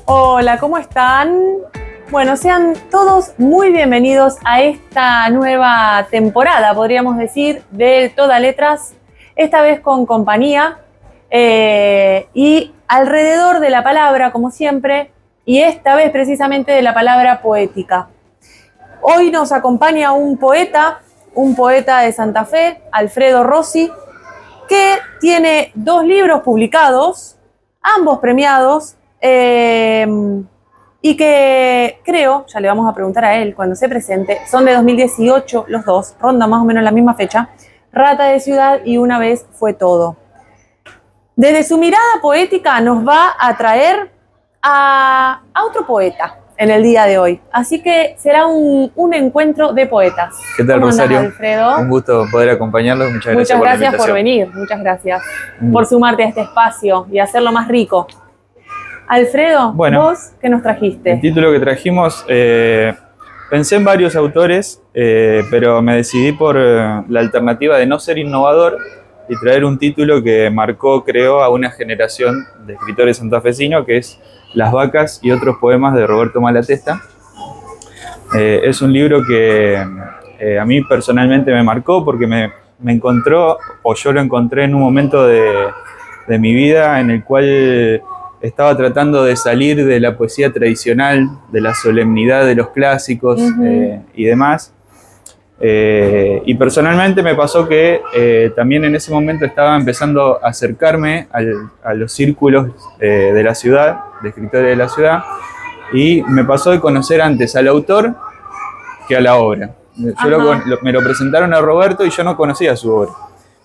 Hola, ¿cómo están? Bueno, sean todos muy bienvenidos a esta nueva temporada, podríamos decir, de Toda Letras, esta vez con compañía y alrededor de la palabra, como siempre, y esta vez precisamente de la palabra poética. Hoy nos acompaña un poeta de Santa Fe, Alfredo Rossi, que tiene 2 libros publicados, ambos premiados, y que creo, ya le vamos a preguntar a él cuando se presente, son de 2018 los dos, ronda más o menos la misma fecha, Rata de Ciudad y Una vez fue todo. Desde su mirada poética nos va a traer a otro poeta en el día de hoy. Así que será un encuentro de poetas. ¿Qué tal, ¿Cómo Rosario? andás, Alfredo? Un gusto poder acompañarlos. Muchas gracias por la invitación. Muchas gracias por venir, muchas gracias por sumarte a este espacio y hacerlo más rico. Alfredo, bueno, ¿vos qué nos trajiste? El título que trajimos, pensé en varios autores, pero me decidí por la alternativa de no ser innovador y traer un título que marcó, creo, a una generación de escritores santafesinos, que es Las vacas y otros poemas de Roberto Malatesta. Es un libro que a mí personalmente me marcó porque me encontró, o yo lo encontré en un momento de mi vida en el cual estaba tratando de salir de la poesía tradicional, de la solemnidad de los clásicos y demás. Y personalmente me pasó que también en ese momento estaba empezando a acercarme a los círculos de la ciudad, de escritores de la ciudad, y me pasó de conocer antes al autor que a la obra. Me lo presentaron a Roberto y yo no conocía su obra.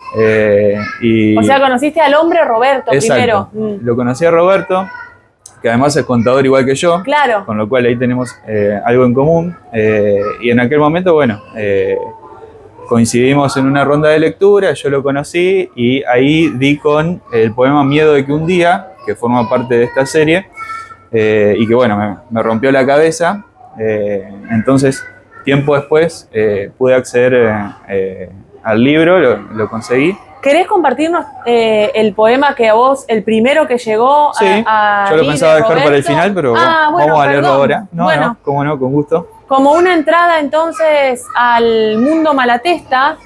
O sea, conociste al hombre Roberto. Exacto. Primero. Lo conocí a Roberto, que además es contador igual que yo. Claro. Con lo cual ahí tenemos algo en común. Y en aquel momento, bueno, coincidimos en una ronda de lectura, yo lo conocí y ahí di con el poema Miedo de que un día, que forma parte de esta serie, y que bueno, me rompió la cabeza. Entonces, tiempo después, pude acceder al libro, lo conseguí. ¿Querés compartirnos el poema que a vos, el primero que llegó sí, a yo lo pensaba dejar Roberto? para el final, pero bueno, vamos a leerlo ahora. Bueno, no, cómo no, con gusto. Como una entrada entonces al mundo Malatesta,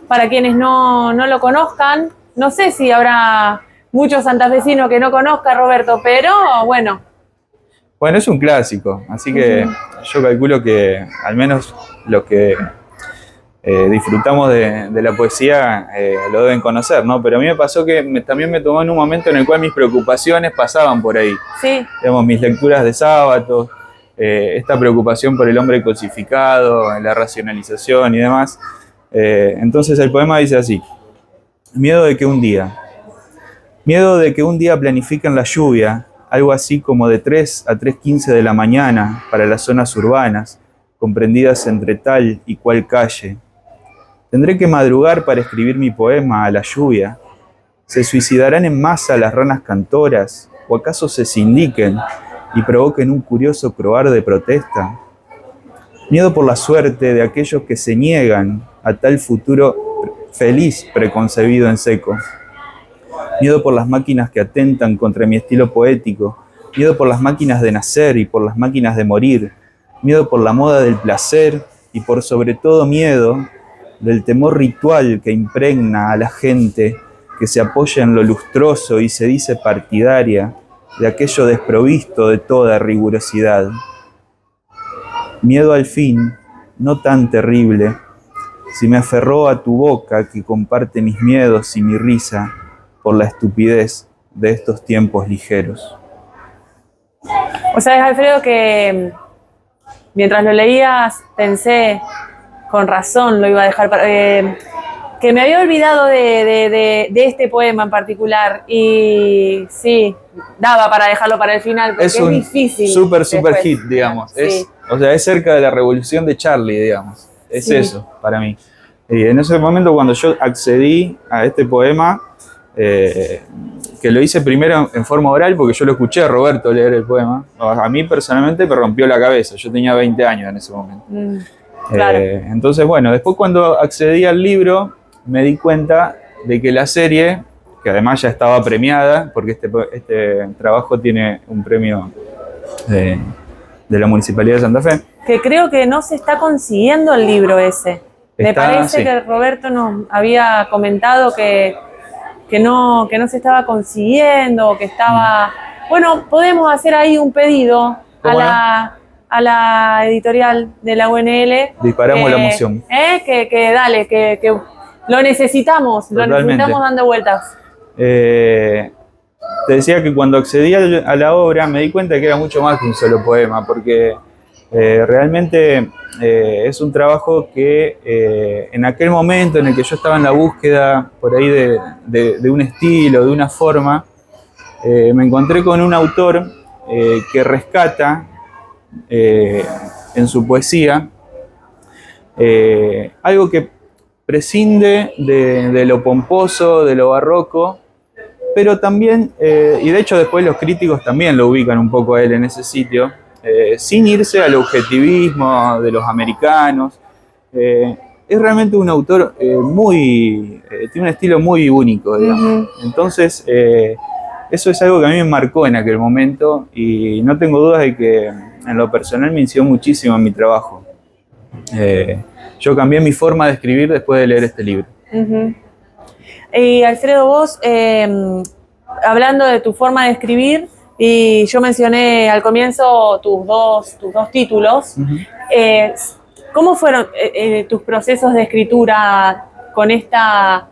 para quienes no lo conozcan. No sé si habrá muchos santafesinos que no conozcan a Roberto, pero bueno. Bueno, es un clásico, así que yo calculo que al menos los que disfrutamos de la poesía lo deben conocer, ¿no? Pero a mí me pasó que también me tomó en un momento en el cual mis preocupaciones pasaban por ahí. Sí. Digamos, mis lecturas de sábado, esta preocupación por el hombre cosificado, la racionalización y demás. Entonces el poema dice así: miedo de que un día planifiquen la lluvia, algo así como de 3 a 3:15 de la mañana para las zonas urbanas, comprendidas entre tal y cual calle. Tendré que madrugar para escribir mi poema a la lluvia. ¿Se suicidarán en masa las ranas cantoras? ¿O acaso se sindiquen y provoquen un curioso croar de protesta? Miedo por la suerte de aquellos que se niegan a tal futuro feliz preconcebido en seco. Miedo por las máquinas que atentan contra mi estilo poético. Miedo por las máquinas de nacer y por las máquinas de morir. Miedo por la moda del placer y por sobre todo miedo del temor ritual que impregna a la gente que se apoya en lo lustroso y se dice partidaria de aquello desprovisto de toda rigurosidad. Miedo al fin, no tan terrible, si me aferró a tu boca que comparte mis miedos y mi risa por la estupidez de estos tiempos ligeros. O sea, Alfredo, que mientras lo leías pensé, con razón lo iba a dejar para... que me había olvidado de este poema en particular y sí, daba para dejarlo para el final porque es difícil. Es un super hit, digamos. Sí. O sea, es cerca de la revolución de Charlie, digamos. Es eso para mí. Y en ese momento cuando yo accedí a este poema, que lo hice primero en forma oral porque yo lo escuché a Roberto leer el poema, a mí personalmente me rompió la cabeza. Yo tenía 20 años en ese momento. Claro. Entonces, bueno, después cuando accedí al libro me di cuenta de que la serie, que además ya estaba premiada, porque este trabajo tiene un premio de, de la Municipalidad de Santa Fe. Que creo que no se está consiguiendo el libro ese. Me parece Sí. que Roberto nos había comentado que no se estaba consiguiendo, que estaba... Bueno, podemos hacer ahí un pedido a la editorial de la UNL. Disparamos la moción. Que dale, que lo necesitamos, Totalmente. lo necesitamos dando vueltas. Te decía que cuando accedí a la obra me di cuenta que era mucho más que un solo poema, porque realmente es un trabajo que en aquel momento en el que yo estaba en la búsqueda por ahí de un estilo, de una forma, me encontré con un autor que rescata en su poesía algo que prescinde de lo pomposo, de lo barroco, pero también, y de hecho después los críticos también lo ubican un poco a él en ese sitio, sin irse al objetivismo de los americanos. Es realmente un autor tiene un estilo muy único, digamos. Entonces, eso es algo que a mí me marcó en aquel momento y no tengo dudas de que en lo personal me incidió muchísimo en mi trabajo. Yo cambié mi forma de escribir después de leer este libro. Y Alfredo, vos, hablando de tu forma de escribir, y yo mencioné al comienzo tus dos títulos, ¿cómo fueron tus procesos de escritura con esta...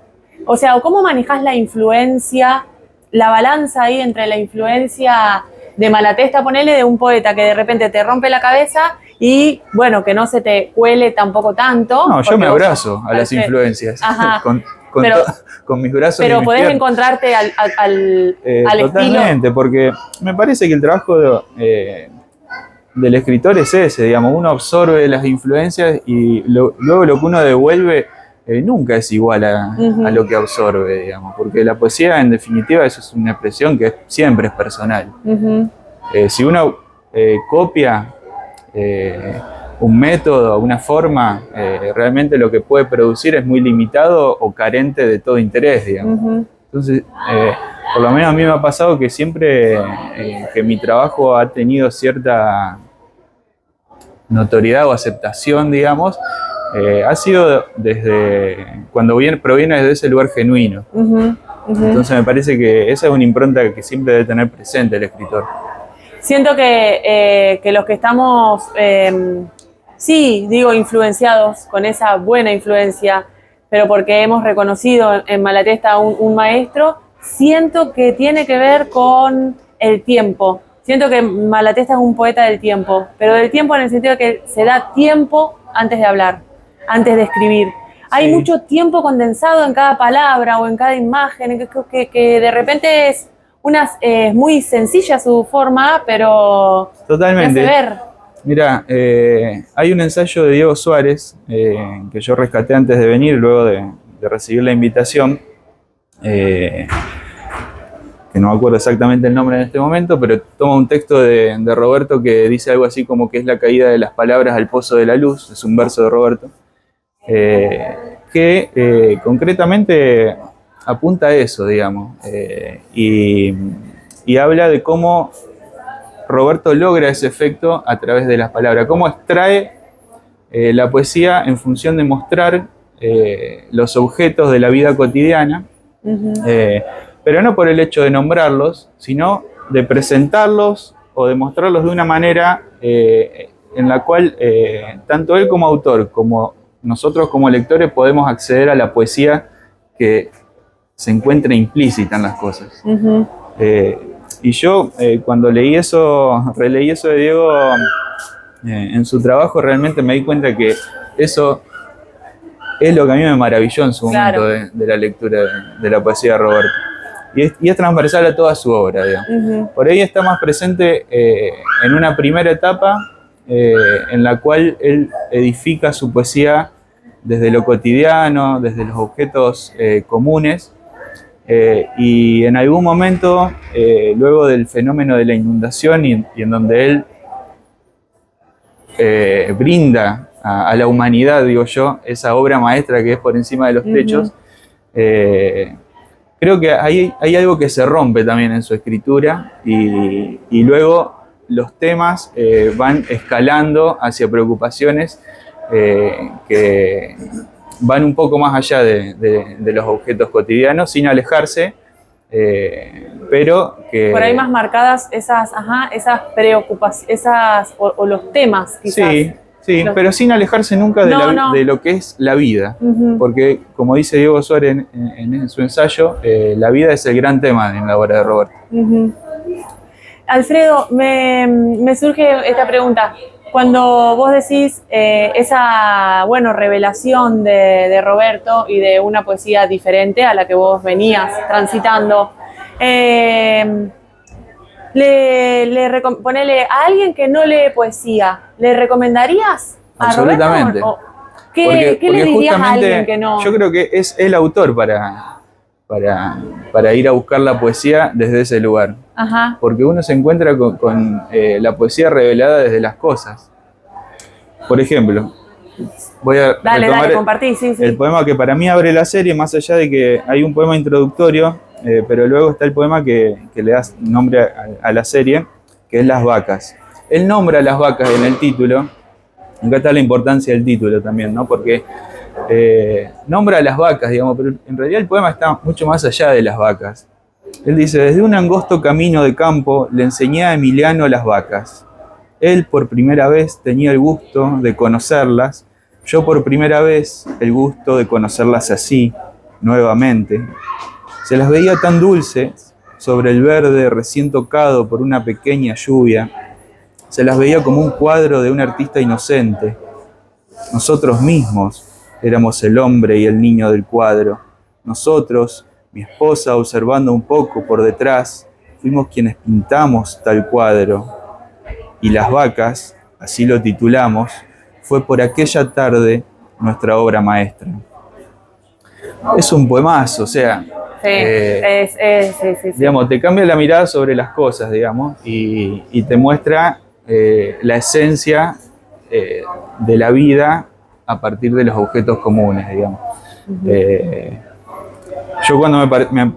O sea, ¿cómo manejás la influencia, la balanza ahí entre la influencia de Malatesta, ponele, de un poeta que de repente te rompe la cabeza y, bueno, que no se te cuele tampoco tanto? No, yo me abrazo a las influencias. Con mis brazos. Pero podés encontrarte al totalmente, estilo. Porque me parece que el trabajo del escritor es ese, digamos, uno absorbe las influencias y luego lo que uno devuelve nunca es igual a lo que absorbe, digamos, porque la poesía en definitiva eso es una expresión que siempre es personal. Si uno copia un método, una forma, realmente lo que puede producir es muy limitado o carente de todo interés, digamos. Entonces, por lo menos a mí me ha pasado que siempre que mi trabajo ha tenido cierta notoriedad o aceptación, digamos, ha sido desde cuando proviene desde ese lugar genuino. Entonces me parece que esa es una impronta que siempre debe tener presente el escritor. Siento que los que estamos, sí, digo, influenciados con esa buena influencia, pero porque hemos reconocido en Malatesta un maestro, siento que tiene que ver con el tiempo. Siento que Malatesta es un poeta del tiempo, pero del tiempo en el sentido de que se da tiempo antes de hablar, antes de escribir. Hay mucho tiempo condensado en cada palabra o en cada imagen, que de repente es muy sencilla su forma, pero totalmente. te hace ver. Mira, hay un ensayo de Diego Suárez que yo rescaté antes de venir, luego de recibir la invitación, que no me acuerdo exactamente el nombre en este momento, pero toma un texto de Roberto que dice algo así como que es la caída de las palabras al pozo de la luz, es un verso de Roberto, que concretamente apunta a eso, digamos, y habla de cómo Roberto logra ese efecto a través de las palabras, cómo extrae la poesía en función de mostrar los objetos de la vida cotidiana, pero no por el hecho de nombrarlos, sino de presentarlos o de mostrarlos de una manera en la cual tanto él como autor, como nosotros como lectores podemos acceder a la poesía que se encuentra implícita en las cosas. Y yo cuando releí eso de Diego en su trabajo, realmente me di cuenta que eso es lo que a mí me maravilló en su momento de la lectura de la poesía de Roberto. Y es transversal a toda su obra, digamos. Por ahí está más presente en una primera etapa en la cual él edifica su poesía desde lo cotidiano, desde los objetos comunes, y en algún momento, luego del fenómeno de la inundación y en donde él brinda a la humanidad, digo yo, esa obra maestra que es Por encima de los techos, creo que hay algo que se rompe también en su escritura y luego los temas van escalando hacia preocupaciones que van un poco más allá de los objetos cotidianos, sin alejarse, pero que... Por ahí más marcadas esas preocupaciones, o los temas, quizás. Sí, pero sin alejarse nunca de lo que es la vida. Porque, como dice Diego Suárez en su ensayo, la vida es el gran tema en la obra de Roberto. Alfredo, me surge esta pregunta. Cuando vos decís esa revelación de Roberto y de una poesía diferente a la que vos venías transitando, ponele a alguien que no lee poesía, ¿le recomendarías a Absolutamente. Roberto? ¿Qué le dirías a alguien que no? Yo creo que es el autor para ir a buscar la poesía desde ese lugar. Ajá. Porque uno se encuentra con la poesía revelada desde las cosas. Por ejemplo, voy a retomar compartí, sí. el poema que para mí abre la serie, más allá de que hay un poema introductorio, pero luego está el poema que le da nombre a la serie, que es Las Vacas. Él nombra a las vacas en el título. Acá está la importancia del título también, ¿no? Porque nombra a las vacas, digamos, pero en realidad el poema está mucho más allá de las vacas. Él dice: desde un angosto camino de campo le enseñé a Emiliano las vacas. Él por primera vez tenía el gusto de conocerlas, yo por primera vez el gusto de conocerlas así, nuevamente. Se las veía tan dulces sobre el verde recién tocado por una pequeña lluvia. Se las veía como un cuadro de un artista inocente. Nosotros mismos éramos el hombre y el niño del cuadro. Nosotros, mi esposa observando un poco por detrás, fuimos quienes pintamos tal cuadro. Y Las Vacas, así lo titulamos, fue por aquella tarde nuestra obra maestra. Es un poemazo, o sea, sí. Digamos, te cambia la mirada sobre las cosas, digamos, y te muestra la esencia de la vida a partir de los objetos comunes, digamos. Yo cuando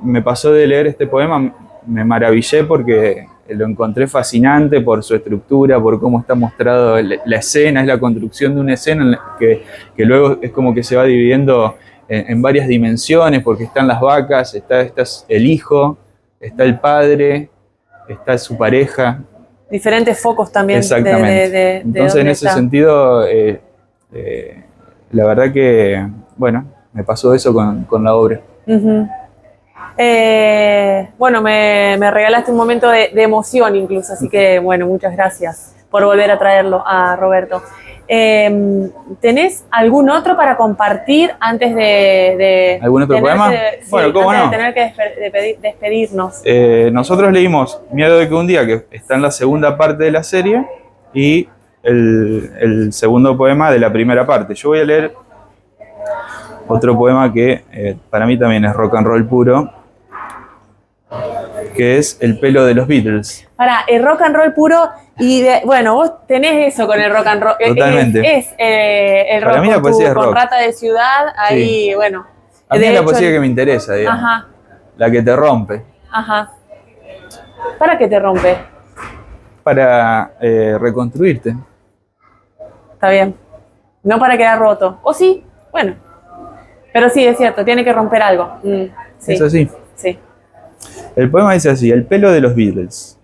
me pasó de leer este poema me maravillé porque lo encontré fascinante por su estructura, por cómo está mostrado la escena, es la construcción de una escena que luego es como que se va dividiendo en varias dimensiones, porque están las vacas, está el hijo, está el padre, está su pareja. Diferentes focos también. Exactamente. Entonces, en ese sentido, la verdad que, bueno, me pasó eso con la obra. Me regalaste un momento de emoción incluso, así que, bueno, muchas gracias por volver a traerlo a Roberto. ¿Tenés algún otro para compartir antes de ¿algún otro poema? Bueno, ¿cómo no? De tener que despedirnos. Nosotros leímos Miedo de que un día, que está en la segunda parte de la serie, y el segundo poema de la primera parte. Yo voy a leer otro poema que para mí también es rock and roll puro, que es El pelo de los Beatles. El rock and roll puro, y vos tenés eso con el rock and roll. Totalmente. El rock para mí la poesía es rock. Con Rata de Ciudad, ahí, sí. bueno. A mí es la poesía que me interesa, digamos. Ajá. La que te rompe. Ajá. ¿Para qué te rompe? Para reconstruirte. Está bien. No para quedar roto. ¿O sí? Bueno. Pero sí, es cierto, tiene que romper algo. Sí. Es así. Sí. El poema dice así: El pelo de los Beatles.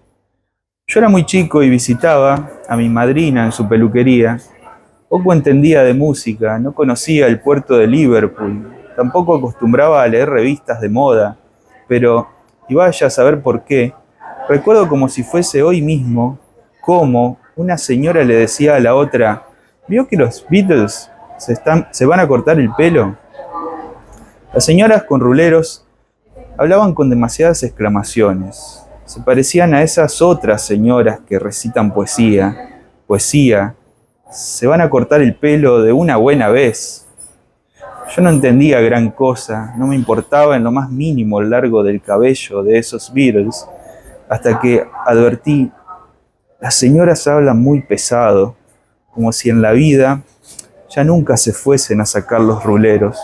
Yo era muy chico y visitaba a mi madrina en su peluquería. Poco entendía de música, no conocía el puerto de Liverpool, tampoco acostumbraba a leer revistas de moda, pero, y vaya a saber por qué, recuerdo como si fuese hoy mismo, cómo una señora le decía a la otra: ¿vio que los Beatles se van a cortar el pelo? Las señoras con ruleros hablaban con demasiadas exclamaciones. Se parecían a esas otras señoras que recitan poesía. Poesía. Se van a cortar el pelo de una buena vez. Yo no entendía gran cosa, no me importaba en lo más mínimo el largo del cabello de esos Beatles, hasta que advertí: las señoras hablan muy pesado, como si en la vida ya nunca se fuesen a sacar los ruleros.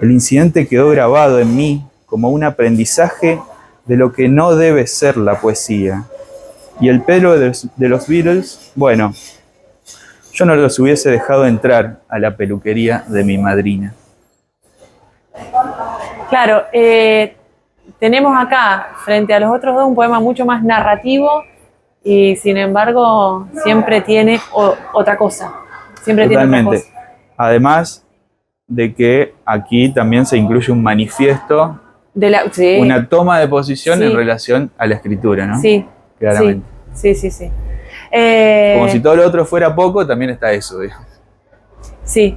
El incidente quedó grabado en mí como un aprendizaje de lo que no debe ser la poesía. Y el pelo de los Beatles, bueno, yo no los hubiese dejado entrar a la peluquería de mi madrina. Claro, tenemos acá, frente a los otros dos, un poema mucho más narrativo y sin embargo siempre tiene otra cosa. Siempre Totalmente. tiene otra cosa. Además de que aquí también se incluye un manifiesto, Sí, una toma de posición sí, en relación a la escritura, ¿no? sí, Claramente. sí, sí, sí. Como si todo lo otro fuera poco, también está eso, digamos. Sí,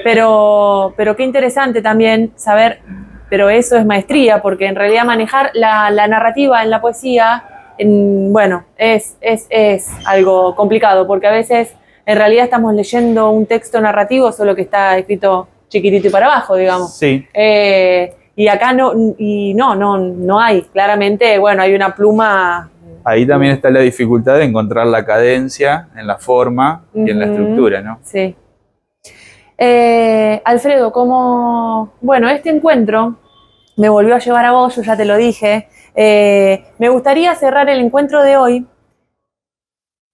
pero qué interesante también saber, pero eso es maestría, porque en realidad manejar la narrativa en la poesía, bueno, es algo complicado, porque a veces en realidad estamos leyendo un texto narrativo, solo que está escrito chiquitito y para abajo, digamos. Sí. Y acá no hay, claramente, bueno, hay una pluma. Ahí también está la dificultad de encontrar la cadencia en la forma y en la estructura, ¿no? Sí. Alfredo, bueno, este encuentro me volvió a llevar a vos, yo ya te lo dije. Me gustaría cerrar el encuentro de hoy,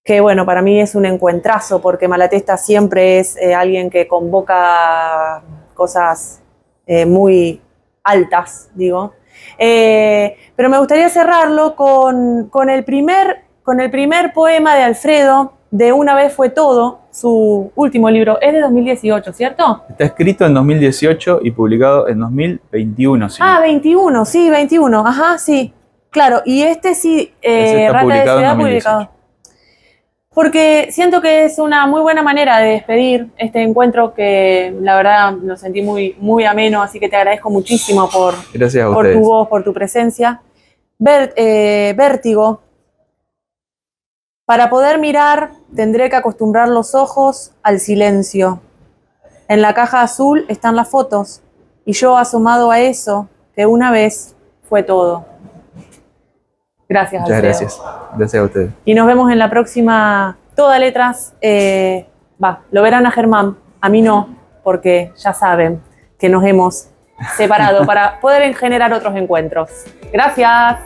que bueno, para mí es un encuentrazo, porque Malatesta siempre es alguien que convoca cosas muy altas, digo. Pero me gustaría cerrarlo con el primer poema de Alfredo, de Una vez fue todo, su último libro. Es de 2018, ¿cierto? Está escrito en 2018 y publicado en 2021. ¿Sí? 21, sí, 21, ajá, sí. Claro, y este sí, Ese está Rata de publicado en Ciudad 2018. publicado. Porque siento que es una muy buena manera de despedir este encuentro que la verdad lo sentí muy, muy ameno, así que te agradezco muchísimo Gracias a por ustedes. tu voz, por tu presencia. Vértigo. Para poder mirar, tendré que acostumbrar los ojos al silencio. En la caja azul están las fotos, y yo asomado a eso, que una vez fue todo. Gracias, Muchas Alfredo. gracias. Gracias a ustedes. Y nos vemos en la próxima Toda Letras. Lo verán a Germán, a mí no, porque ya saben que nos hemos separado para poder generar otros encuentros. Gracias.